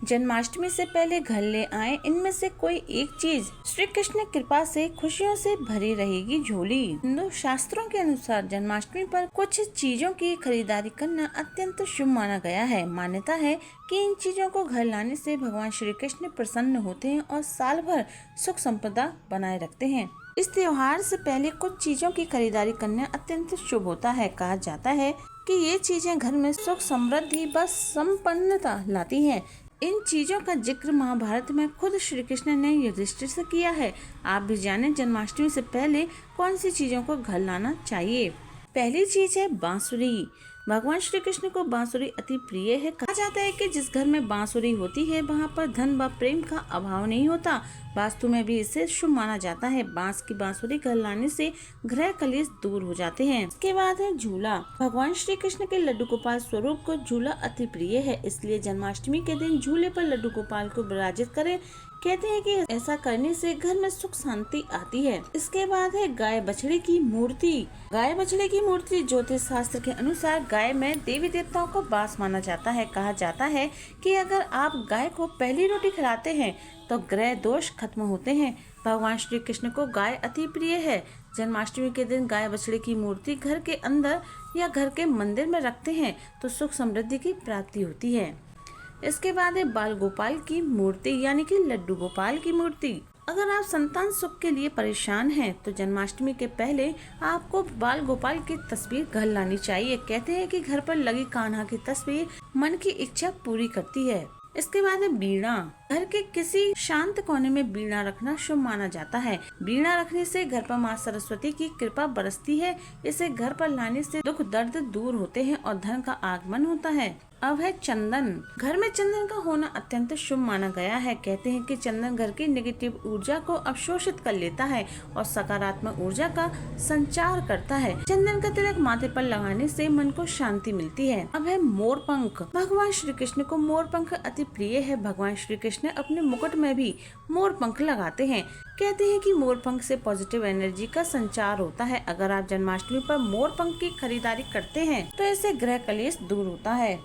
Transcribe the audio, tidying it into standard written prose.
जन्माष्टमी से पहले घर ले आए इनमें से कोई एक चीज। श्री कृष्ण कृपा से खुशियों से भरी रहेगी झोली। हिंदू शास्त्रों के अनुसार जन्माष्टमी पर कुछ चीजों की खरीदारी करना अत्यंत शुभ माना गया है। मान्यता है कि इन चीजों को घर लाने से भगवान श्री कृष्ण प्रसन्न होते हैं और साल भर सुख संपदा बनाए रखते हैं। इस त्योहार से पहले कुछ चीजों की खरीदारी करना अत्यंत शुभ होता है। कहा जाता है कि ये चीजें घर में सुख समृद्धि व संपन्नता लाती हैं। इन चीजों का जिक्र महाभारत में खुद श्री कृष्ण ने युधिष्ठिर से किया है। आप भी जानें जन्माष्टमी से पहले कौन सी चीजों को घर लाना चाहिए। पहली चीज है बांसुरी। भगवान श्री कृष्ण को बांसुरी अति प्रिय है। कहा जाता है कि जिस घर में बांसुरी होती है वहाँ पर धन व प्रेम का अभाव नहीं होता। वास्तु में भी इसे शुभ माना जाता है। बांस की बांसुरी घर लाने से ग्रह कलेश दूर हो जाते हैं। इसके बाद है झूला। भगवान श्री कृष्ण के लड्डू गोपाल स्वरूप को झूला अति प्रिय है, इसलिए जन्माष्टमी के दिन झूले पर लड्डू गोपाल को विराजित करें। कहते हैं कि ऐसा करने से घर में सुख शांति आती है। इसके बाद है गाय बछड़े की मूर्ति। गाय बछड़े की मूर्ति ज्योतिष शास्त्र के अनुसार गाय में देवी देवताओं को वास माना जाता है। कहा जाता है कि अगर आप गाय को पहली रोटी खिलाते हैं तो ग्रह दोष खत्म होते हैं। भगवान श्री कृष्ण को गाय अति प्रिय है। जन्माष्टमी के दिन गाय बछड़े की मूर्ति घर के अंदर या घर के मंदिर में रखते हैं तो सुख समृद्धि की प्राप्ति होती है। इसके बाद है बाल गोपाल की मूर्ति यानी कि लड्डू गोपाल की मूर्ति। अगर आप संतान सुख के लिए परेशान हैं तो जन्माष्टमी के पहले आपको बाल गोपाल की तस्वीर घर लानी चाहिए। कहते हैं कि घर पर लगी कान्हा की तस्वीर मन की इच्छा पूरी करती है। इसके बाद है बीड़ा। घर के किसी शांत कोने में बीड़ा रखना शुभ माना जाता है। बीड़ा रखने से घर पर माँ सरस्वती की कृपा बरसती है। इसे घर पर लाने से दुख दर्द दूर होते हैं और धन का आगमन होता है। अब है चंदन। घर में चंदन का होना अत्यंत शुभ माना गया है। कहते हैं कि चंदन घर की नेगेटिव ऊर्जा को अवशोषित कर लेता है और सकारात्मक ऊर्जा का संचार करता है। चंदन का तिलक माथे पर लगाने से मन को शांति मिलती है। अब है मोर पंख। भगवान श्री कृष्ण को मोर पंख अति प्रिय है। भगवान श्री कृष्ण अपने मुकुट में भी मोर पंख लगाते हैं। कहते हैं कि मोर पंख से पॉजिटिव एनर्जी का संचार होता है। अगर आप जन्माष्टमी पर मोर पंख की खरीदारी करते हैं तो इससे ग्रह कलेश दूर होता है।